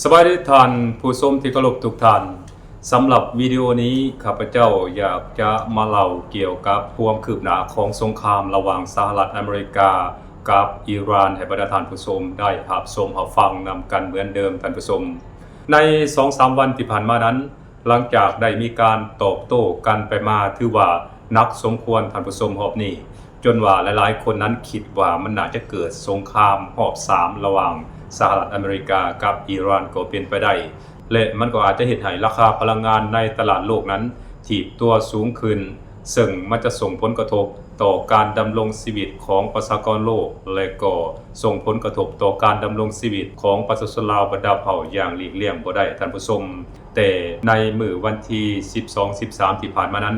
สวัสดีท่านผู้ชมที่เคารพทุกท่านสำหรับวิดีโอนี้ข้าพเจ้าอยากจะมาเล่าเกี่ยวกับความคืบหน้าของสงครามระหว่างสหรัฐอเมริกากับอิหร่านให้บรรดาท่านผู้ชมได้รับชมรับฟังนำกันเหมือนเดิมท่านผู้ชมใน 2-3 วันที่ผ่านมานั้นหลังจากได้มีการตอบโต้กันไปมาถือว่านักสมควรท่านผู้ชมรอบนี้จนว่าหลายๆคนนั้นคิดว่ามันน่าจะเกิดสงครามรอบ3ระหว่างสหรัฐอเมริกากับอิหร่านก็เป็นไปได้และมันก็อาจจะเห็นให้ราคาพลังงานในตลาดโลกนั้นถีบตัวสูงขึ้นซึ่งมันจะส่งผลกระทบต่อการดำรงชีวิตของประชากรโลกและก็ส่งผลกระทบต่อการดำรงชีวิตของประชาชนลาวบรรดาเผ่าอย่างหลีกเลี่ยงบ่ได้ท่านผู้ชมแต่ในมื้อวันที่ 12-13 ที่ผ่านมานั้น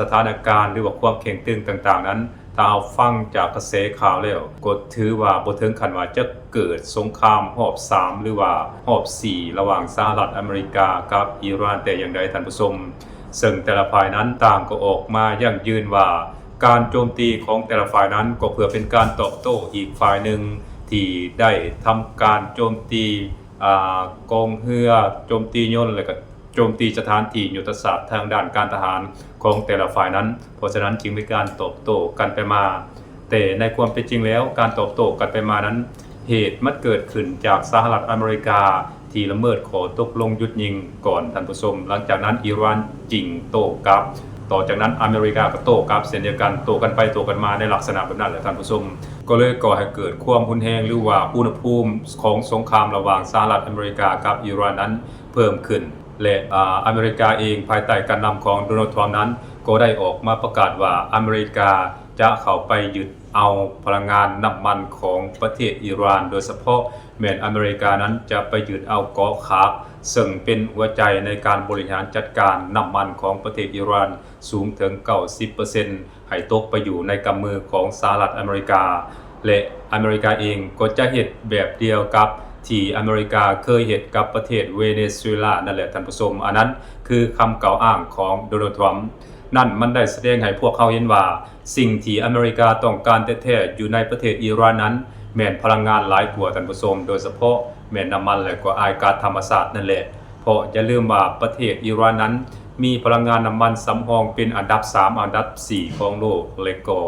สถานการณ์หรือว่าความแข็งตึงต่างๆนั้นถ้าเอาฟังจากกระแสข่าวแล้วก็ถือว่าบ่ถึงขั้นว่าจะเกิดสงครามรอบ3หรือว่ารอบ4ระหว่างสหรัฐอเมริกากับอิหร่านแต่อย่างใดท่านผู้ชมซึ่งแต่ละฝ่ายนั้นต่างก็ออกมายั่งยืนว่าการโจมตีของแต่ละฝ่ายนั้นก็เพื่อเป็นการตอบโต้อีกฝ่ายหนึ่งที่ได้ทำการโจมตีกองเรือโจมตียนต์และก็โจมตีสถานที่ยุทธศาสตร์ทางด้านการทหารของแต่ละฝ่ายนั้นเพราะฉะนั้นจึงมีการตอบโต้กันไปมาแต่ในความเป็นจริงแล้วการตอบโต้กันไปมานั้นเหตุมันเกิดขึ้นจากสหรัฐอเมริกาที่ละเมิดขอตกลงหยุดยิงก่อนท่านผู้ชมหลังจากนั้นอิหร่านยิงโต้กลับต่อจากนั้นอเมริกาก็โต้กลับเช่นเดียวกันโต้กันไปโต้กันมาในลักษณะแบบนั้นแหละท่านผู้ชมก็เลยก่อให้เกิดความรุนแรงหรือว่าอุณหภูมิของสงครามระหว่างสหรัฐอเมริกากับอิหร่านนั้นเพิ่มขึ้นและอเมริกาเองภายใต้การนำของโดนัลด์ทรัมป์นั้นก็ได้ออกมาประกาศว่าอเมริกาจะเข้าไปยึดเอาพลังงานน้ำมันของประเทศอิหร่านโดยเฉพาะแม้อเมริกานั้นจะไปยึดเอาเกาะคาร์กซึ่งเป็นหัวใจในการบริหารจัดการน้ำมันของประเทศอิหร่านสูงถึง 90% ให้ตกไปอยู่ในกำมือของสหรัฐอเมริกาและอเมริกาเองก็จะเฮ็ดแบบเดียวกับที่อเมริกาเคยเฮ็ดกับประเทศเวเนซุเอลานั่นแหละท่านผู้ชมอันนั้นคือคำกล่าวอ้างของโดนัลด์ทรัมป์นั่นมันได้แสดงให้พวกเขาเห็นว่าสิ่งที่อเมริกาต้องการแท้ๆอยู่ในประเทศอิหร่านนั้นแม่นพลังงานหลายกว่าท่านผู้ชมโดยเฉพาะแม่นน้ำมันและก็อายก๊าซธรรมชาตินั่นแหละเพราะอย่าลืมว่าประเทศอิหร่านนั้นมีพลังงานน้ำมันสำรองเป็นอันดับ3อันดับ4ของโลกและก็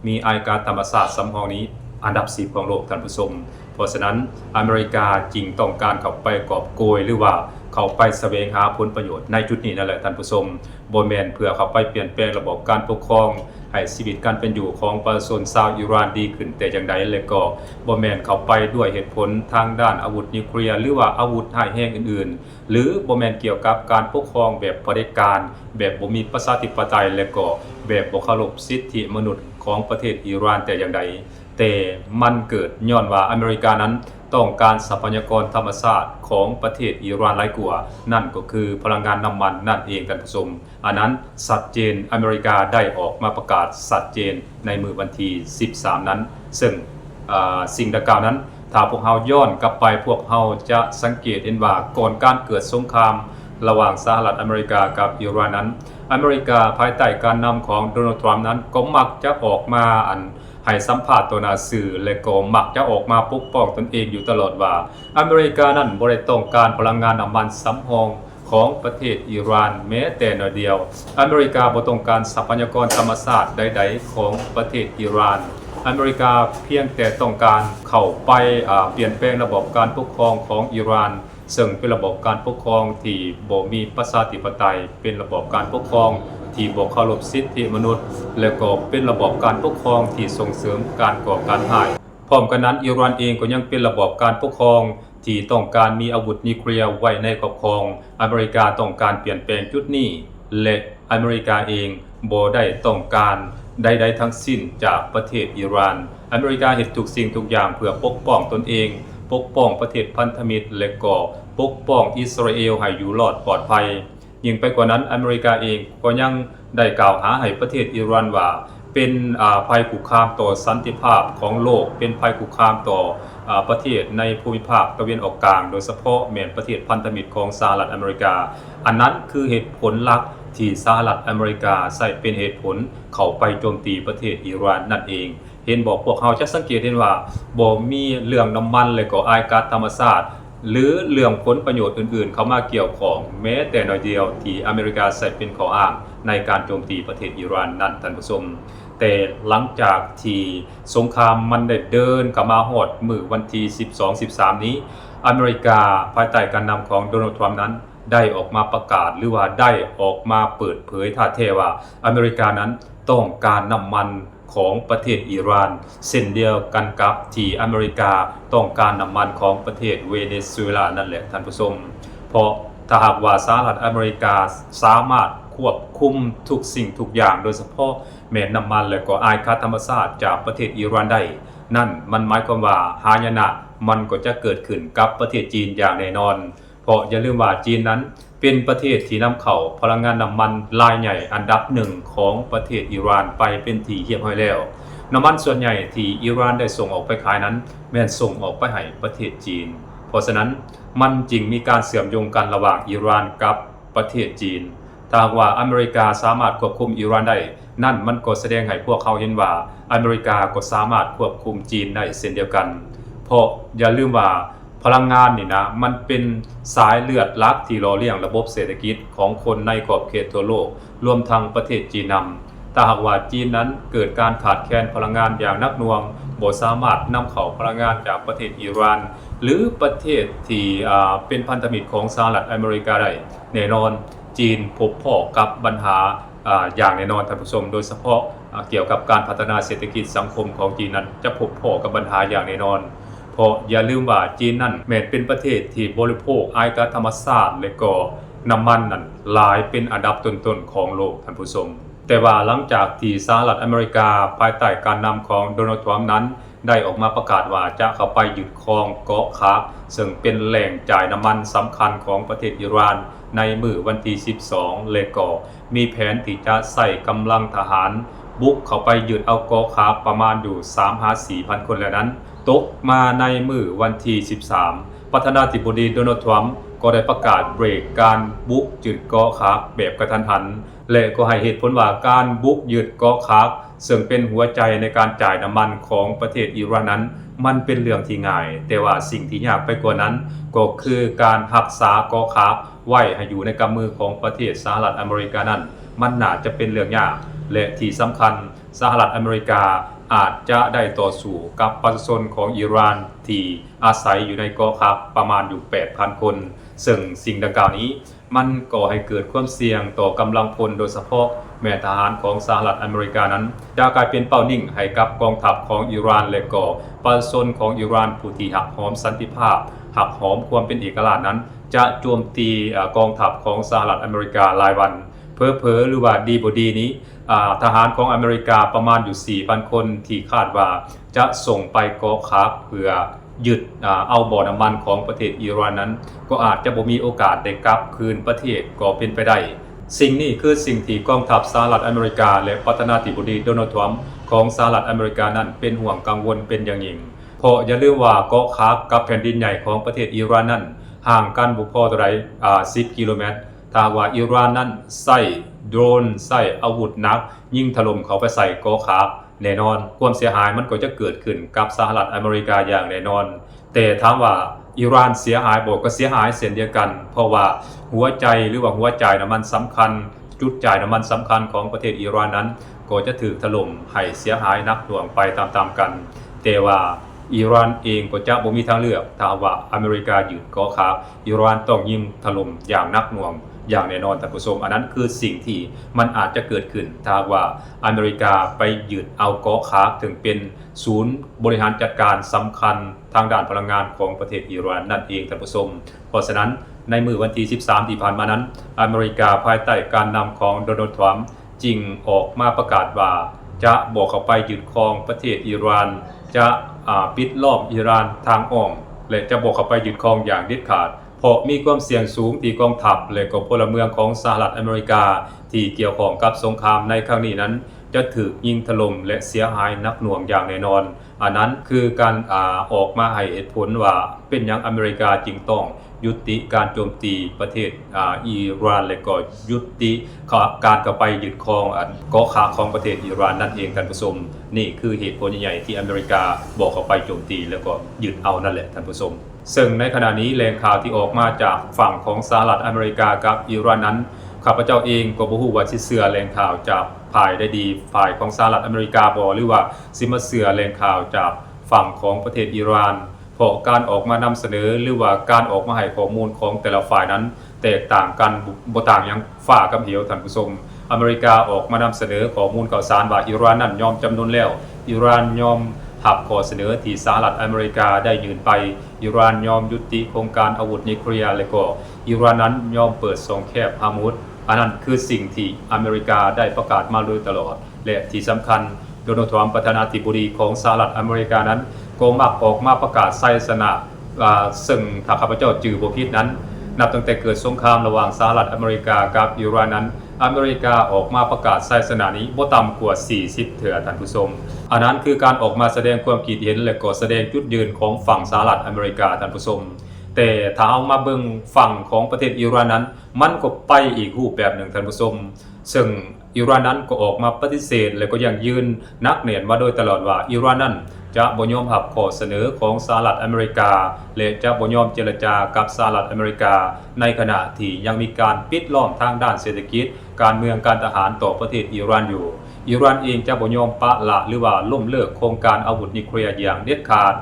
มีอายก๊าซธรรมชาติสำรองนี้อันดับ10ของโลกท่านผู้ชมเพราะฉะนั้นอเมริกาจึงต้องการเข้าไปกอบโกยหรือว่าเข้าไปแสวงหาผลประโยชน์ในจุดนี้นั่นแหละท่านผู้ชมบ่แม่นเพื่อเข้าไปเปลี่ยนแปลงระบบการปกครองให้ชีวิตการเป็นอยู่ของประชาชนชาวอิหร่านดีขึ้นแต่อย่างใดและก็บ่แม่นเข้าไปด้วยเหตุผลทางด้านอาวุธนิวเคลียร์หรือว่าอาวุธร้ายแรงอื่นๆหรือบ่แม่นเกี่ยวกับการปกครองแบบเผด็จการแบบบ่มีประชาธิปไตยและก็แบบบ่เคารพสิทธิมนุษย์ของประเทศอิหร่านแต่อย่างใดแต่มันเกิดย้อนว่าอเมริกานั้นต้องการทรัพยากรธรรมชาติของประเทศอิหร่านหลายกว่านั่นก็คือพลังงานน้ำมันนั่นเองท่านผู้ชมอันนั้นชัดเจนอเมริกาได้ออกมาประกาศชัดเจนในมื้อวันที่13นั้นซึ่งสิ่งดังกล่าวนั้นถ้าพวกเราย้อนกลับไปพวกเราจะสังเกตเห็นว่าก่อนการเกิดสงครามระหว่างสหรัฐอเมริกากับอิหร่านนั้นอเมริกาภายใต้การนำของโดนัลด์ทรัมป์นั้นก็มักจะออกมาให้สัมภาษณ์ต่อหน้าสื่อและก็มักจะออกมาปกป้องตนเองอยู่ตลอดว่าอเมริกานั้นบ่ได้ต้องการพลังงานน้ำมันสำรองของประเทศอิหร่านแม้แต่น้อยเดียวอเมริกาบ่ต้องการทรัพยากรธรรมชาติใดๆของประเทศอิหร่านอเมริกาเพียงแต่ต้องการเข้าไปเปลี่ยนแปลงระบบการปกครองของอิหร่านซึ่งเป็นระบบการปกครองที่บ่มีประชาธิปไตยเป็นระบบการปกครองที่บ่เคารพสิทธิมนุษย์และก็เป็นระบบการปกครองที่ส่งเสริมการก่อการร้ายพร้อมกันนั้นอิหร่านเองก็ยังเป็นระบบการปกครองที่ต้องการมีอาวุธนิวเคลียร์ไว้ในครอบครองอเมริกาต้องการเปลี่ยนแปลงจุดนี้และอเมริกาเองบ่ได้ต้องการใดๆทั้งสิ้นจากประเทศอิหร่านอเมริกาเฮ็ดทุกสิ่งทุกอย่างเพื่อปกป้องตนเองปกป้องประเทศพันธมิตรและก็ปกป้องอิสราเอลให้อยู่รอดปลอดภัยยิ่งไปกว่านั้นอเมริกาเองก็ยังได้กล่าวหาให้ประเทศอิหร่านว่าเป็นภัยคุกคามต่อสันติภาพของโลกเป็นภัยคุกคามต่อประเทศในภูมิภาคตะวันออกกลางโดยเฉพาะแม้นประเทศพันธมิตรของสหรัฐอเมริกาอันนั้นคือเหตุผลหลักที่สหรัฐอเมริกาใช้เป็นเหตุผลเข้าไปโจมตีประเทศอิหร่านนั่นเองเห็นบอกพวกเขาจะสังเกตเห็นว่าบ่มีเรื่องน้ำมันและก็อายก๊าซธรรมชาติ หรือเรื่องผลประโยชน์อื่นๆเข้ามาเกี่ยวข้องแม้แต่น้อยเดียวที่อเมริกาใช้เป็นข้ออ้างในการโจมตีประเทศอิหร่านนั้นท่านผู้ชมแต่หลังจากที่สงครามมันได้เดินเข้ามาฮอดมื้อวันที่12-13นี้อเมริกาภายใต้การนำของโดนัลด์ทรัมป์นั้นได้ออกมาประกาศหรือว่าได้ออกมาเปิดเผยท่าแท้ว่าอเมริกานั้นต้องการน้ำมันของประเทศอิหร่านเช่นเดียวกันกับที่อเมริกาต้องการน้ำมันของประเทศเวเนซุเอลานั่นแหละท่านผู้ชมเพราะถ้าหากว่าสหรัฐอเมริกาสามารถควบคุมทุกสิ่งทุกอย่างโดยเฉพาะแม่น้ำมันและก็อายก๊าซธรรมชาติจากประเทศอิหร่านได้นั่นมันหมายความว่าหายนะมันก็จะเกิดขึ้นกับประเทศจีนอย่างแน่นอนเพราะอย่าลืมว่าจีนนั้นเป็นประเทศที่นำเข้าพลังงานน้ำมันรายใหญ่อันดับหนึ่งของประเทศอิหร่านไปเป็นที่เรียบร้อยแล้วน้ำมันส่วนใหญ่ที่อิหร่านได้ส่งออกไปขายนั้นแม่นส่งออกไปให้ประเทศจีนเพราะฉะนั้นมันจึงมีการเชื่อมโยงกันระหว่างอิหร่านกับประเทศจีนถ้าหากว่าอเมริกาสามารถควบคุมอิหร่านได้นั่นมันก็แสดงให้พวกเขาเห็นว่าอเมริกาก็สามารถควบคุมจีนได้เช่นเดียวกันเพราะอย่าลืมว่าพลังงานนี่นะมันเป็นสายเลือดหลักที่หล่อเลี้ยงระบบเศรษฐกิจของคนในขอบเขตทั่วโลกรวมทั้งประเทศจีนนำถ้าหากว่าจีนนั้นเกิดการขาดแคลนพลังงานอย่างหนักหน่วงบ่สามารถนำเข้าพลังงานจากประเทศอิหร่านหรือประเทศที่เป็นพันธมิตรของสหรัฐอเมริกาได้แน่นอนจีนพบพ้อกับปัญหาอย่างแน่นอนท่านผู้ชมโดยเฉพาะเกี่ยวกับการพัฒนาเศรษฐกิจสังคมของจีนนั้นจะพบพ้อกับปัญหาอย่างแน่นอนเพราะอย่าลืมว่าจีนนั้นแม้เป็นประเทศที่บริโภคอายก๊าซธรรมชาติและก็น้ำมันนั้นหลายเป็นอันดับต้นๆของโลกท่านผู้ชมแต่ว่าหลังจากที่สหรัฐอเมริกาภายใต้การนำของโดนัลด์ทรัมป์นั้นได้ออกมาประกาศว่าจะเข้าไปยึดครองเกาะคาร์กซึ่งเป็นแหล่งจ่ายน้ำมันสำคัญของประเทศอิหร่านในมื้อวันที่12และก็มีแผนที่จะใส่กำลังทหารบุกเข้าไปยึดเอาเกาะคาร์กประมาณอยู่ 3-4,000 คนแล้วนั้นตกมาในมื้อวันที่13ประธานาธิบดีโดนัลด์ทรัมป์ก็ได้ประกาศเบรกการบุกยึดเกาะคาร์กแบบกระทันหันและก็ให้เหตุผลว่าการบุกยึดเกาะคาร์กซึ่งเป็นหัวใจในการจ่ายน้ำมันของประเทศอิหร่านนั้นมันเป็นเรื่องที่ง่ายแต่ว่าสิ่งที่ยากไปกว่านั้นก็คือการรักษาเกาะคาร์กไว้ให้อยู่ในกำมือของประเทศสหรัฐอเมริกานั้นมันน่าจะเป็นเรื่องยากและที่สำคัญสหรัฐอเมริกาอาจจะได้ต่อสู้กับประชาชนของอิหร่านที่อาศัยอยู่ในเกาะคาร์กประมาณอยู่ 8,000 คนซึ่งสิ่งดังกล่าวนี้มันก่อให้เกิดความเสี่ยงต่อกำลังพลโดยเฉพาะแม่ทหารของสหรัฐอเมริกานั้นจะกลายเป็นเป้านิ่งให้กับกองทัพของอิหร่านและก็ประชาชนของอิหร่านผู้ที่หักหอมสันติภาพหักหอมความเป็นเอกราชนั้นจะโจมตีกองทัพของสหรัฐอเมริการายวันเผลอๆหรือว่าดีบ่ดีนี้ทหารของอเมริกาประมาณอยู่ 4,000 คนที่คาดว่าจะส่งไปเกาะคาร์กเพื่อยึดเอาบ่อน้ำมันของประเทศอิหร่านนั้นก็อาจจะบ่มีโอกาสได้กลับคืนประเทศก็เป็นไปได้สิ่งนี้คือสิ่งที่กองทัพสหรัฐอเมริกาและประธานาธิบดีโดนัลด์ทรัมป์ของสหรัฐอเมริกานั้นเป็นห่วงกังวลเป็นอย่างยิ่งเพราะอย่าลืมว่าเกาะคาร์กกับแผ่นดินใหญ่ของประเทศอิหร่านนั้นห่างกันบ่พอเท่าใด10 กิโลเมตรถ้าว่าอิหร่านนั้นใช้โดรนใช้อาวุธหนักยิงถล่มเข้าไปใส่เกาะคาร์กแน่นอนความเสียหายมันก็จะเกิดขึ้นกับสหรัฐอเมริกาอย่างแน่นอนแต่ถามว่าอิหร่านเสียหายบ่ก็เสียหายเช่นเดียวกันเพราะว่าหัวใจหรือว่าหัวจ่ายน้ำมันสำคัญจุดจ่ายน้ำมันสำคัญของประเทศอิหร่านนั้นก็จะถูกถล่มให้เสียหายหนักหน่วงไปตามๆกันแต่ว่าอิหร่านเองก็จะบ่มีทางเลือกถ้าว่าอเมริกายึดเกาะคาร์กอิหร่านต้องยิงถล่มอย่างหนักหน่วงอย่างแน่นอนท่านผู้ชมอันนั้นคือสิ่งที่มันอาจจะเกิดขึ้นถ้าว่าอเมริกาไปยึดเอาเกาะคาร์กถึงเป็นศูนย์บริหารจัดการสำคัญทางด้านพลังงานของประเทศอิหร่านนั่นเองท่านผู้ชมเพราะฉะนั้นในมื้อวันที่13ที่ผ่านมานั้นอเมริกาภายใต้การนำของโดนัลด์ทรัมป์จึงออกมาประกาศว่าจะบอกเข้าไปยึดครองประเทศอิหร่านจะปิดล้อมอิหร่านทางอ้อมและจะบอกเข้าไปยึดครองอย่างเด็ดขาดเพราะมีความเสี่ยงสูงที่กองทัพและก็พลเมืองของสหรัฐอเมริกาที่เกี่ยวข้องกับสงครามในครั้งนี้นั้นจะถูกยิงถล่มและเสียหายหนักหน่วงอย่างแน่นอนอันนั้นคือการออกมาให้เหตุผลว่าเป็นหยังอเมริกาจึงต้องยุติการโจมตีประเทศอิหร่านและก็ยุติการเข้าไปยึดครองเกาะคาร์กของประเทศอิหร่านนั่นเองท่านผู้ชมนี่คือเหตุผลใหญ่ๆที่อเมริกาบอกเข้าไปโจมตีแล้วก็ยึดเอานั่นแหละท่านผู้ชม ซึ่งในขณะนี้แหล่งข่าวที่ออกมาจากฝั่งของสหรัฐอเมริกากับอิหร่านนั้นข้าพเจ้าเองก็บ่ฮู้ว่าสิเชื่อแหล่งข่าวจากฝ่ายได้ดีฝ่ายของสหรัฐอเมริกาบ่หรือว่าสิมาเชื่อแหล่งข่าวจากฝั่งของประเทศอิหร่านเพราะการออกมานำเสนอหรือว่าการออกมาให้ข้อมูลของแต่ละฝ่ายนั้นแตกต่างกันบ่ต่างหยังฟ้ากับเหวท่านผู้ชมอเมริกาออกมานำเสนอข้อมูลข่าวสารว่าอิหร่านนั้นยอมจำนนแล้วอิหร่านยอมรับข้อเสนอที่สหรัฐอเมริกาได้ยื่นไปอิหร่านยอมยุติโครงการอาวุธนิวเคลียร์และก็อิหร่านนั้นยอมเปิดช่องแคบฮอร์มุซอันนั้นคือสิ่งที่อเมริกาได้ประกาศมาโดยตลอดและที่สำคัญโดนัลด์ทรัมป์ประธานาธิบดีของสหรัฐอเมริกานั้นก็มักออกมาประกาศไสยชนะซึ่งถ้าข้าพเจ้าจื่อบ่ผิดนั้นนับตั้งแต่เกิดสงครามระหว่างสหรัฐอเมริกากับอิหร่านนั้นอเมริกาออกมาประกาศไสยชนะนี้บ่ต่ำกว่า40เทื่อท่านผู้ชมอันนั้นคือการออกมาแสดงความคิดเห็นและก็แสดงจุดยืนของฝั่งสหรัฐอเมริกาท่านผู้ชมแต่ถ้าเอามาเบิ่งฝั่งของประเทศอิหร่านนั้นมันก็ไปอีกรูปแบบหนึ่งท่านผู้ชมซึ่งอิหร่านนั้นก็ออกมาปฏิเสธและก็ยังยืนนักแน่นมาโดยตลอดว่าอิหร่านนั้นจะบ่ยอมรับข้อเสนอของสหรัฐอเมริกาและจะบ่ยอมเจรจากับสหรัฐอเมริกาในขณะที่ยังมีการปิดล้อมทางด้านเศรษฐกิจการเมืองการทหารต่อประเทศอิหร่านอยู่อิหร่านเองจะบ่ยอมปะละหรือว่าล้มเลิกโครงการอาวุธนิวเคลียร์อย่างเด็ดขาด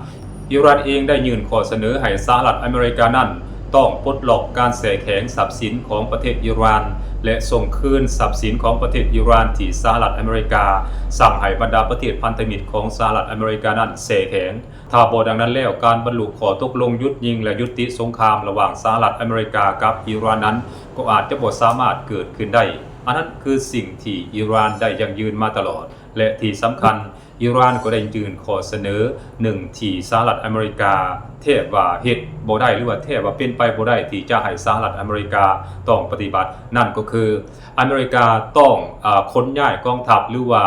อิหร่านเองได้ยื่นข้อเสนอให้สหรัฐอเมริกานั้นต้องปลดล็อกการแทรกแซงทรัพย์สินของประเทศอิหร่านและส่งคืนทรัพย์สินของประเทศอิหร่านที่สหรัฐอเมริกาสั่งให้บรรดาประเทศพันธมิตรของสหรัฐอเมริกานั้นแทรกแซงถ้าบ่ดังนั้นแล้วการบรรลุข้อตกลงหยุดยิงและยุติสงครามระหว่างสหรัฐอเมริกากับอิหร่านนั้นก็อาจจะบ่สามารถเกิดขึ้นได้อันนั้นคือสิ่งที่อิหร่านได้ยังยืนมาตลอดและที่สำคัญอิหร่านก็ได้ยื่นข้อเสนอหนึ่งที่สหรัฐอเมริกาแทบว่าเฮ็ดบ่ได้หรือว่าแทบว่าเป็นไปบ่ได้ที่จะให้สหรัฐอเมริกาต้องปฏิบัตินั่นก็คืออเมริกาต้องขนย้ายกองทัพหรือว่า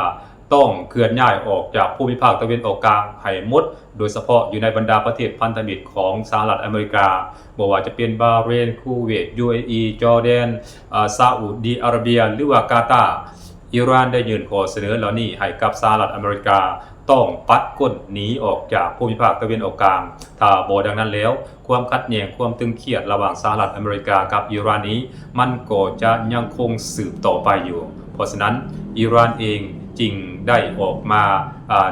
ต้องเคลื่อนย้ายออกจากภูมิภาคตะวันออกกลางให้หมดโดยเฉพาะอยู่ในบรรดาประเทศพันธมิตรของสหรัฐอเมริกาบ่ว่าจะเป็นบาห์เรนคูเวต UAE จอร์แดนซาอุดิอาระเบียหรือว่ากาตาร์อิหร่านได้ยื่นข้อเสนอเหล่านี้ให้กับสหรัฐอเมริกาต้องปัดก้นหนีออกจากภูมิภาคตะวันออกกลางถ้าบ่ดังนั้นแล้วความขัดแย้งความตึงเครียดระหว่างสหรัฐอเมริกากับอิหร่านนี้มันก็จะยังคงสืบต่อไปอยู่เพราะฉะนั้นอิหร่านเองจึงได้ออกมา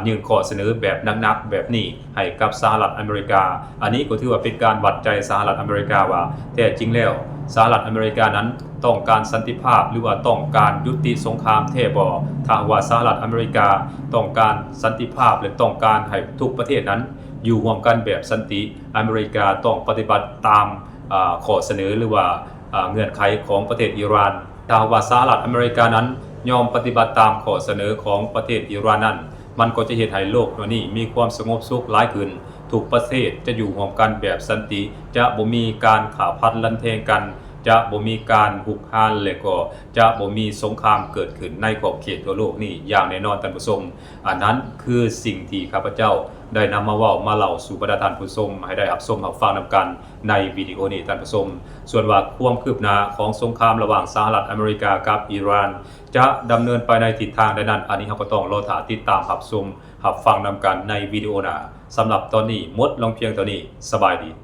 ยื่นข้อเสนอแบบหนักๆแบบนี้ให้กับสหรัฐอเมริกาอันนี้ก็ถือว่าเป็นการวัดใจสหรัฐอเมริกาว่าแท้จริงแล้วสหรัฐอเมริกานั้นต้องการสันติภาพหรือว่าต้องการยุติสงครามแท้บ่ถ้าว่าสหรัฐอเมริกาต้องการสันติภาพและต้องการให้ทุกประเทศนั้นอยู่ร่วมกันแบบสันติอเมริกาต้องปฏิบัติตามข้อเสนอหรือว่าเงื่อนไขของประเทศอิหร่านถ้าว่าสหรัฐอเมริกานั้นยอมปฏิบัติตามข้อเสนอของประเทศอิหร่านนั้นมันก็จะเฮ็ดให้โลกนี้มีความสงบสุขหลายขึ้นทุกประเทศจะอยู่ร่วมกันแบบสันติจะบ่มีการฆ่าฟันลันแทงกันจะบ่มีการหุกหานและก็จะบ่มีสงครามเกิดขึ้นในขอบเขตทั่วโลกนี้อย่างแน่นอนท่านผู้ชมอันนั้นคือสิ่งที่ข้าพเจ้าได้นำมาเว้ามาเล่าสู่บรรดาท่านผู้ชมให้ได้รับชมรับฟังนำกันในวิดีโอนี้ท่านผู้ชมส่วนว่าความคืบหน้าของสงครามระหว่างสหรัฐอเมริกากับอิหร่านจะดำเนินไปในทิศทางใดนั้นอันนี้เราก็ต้องรอท่าติดตามรับชมรับฟังนำกันในวิดีโอหน้าสำหรับตอนนี้หมดลงเพียงเท่านี้สบายดี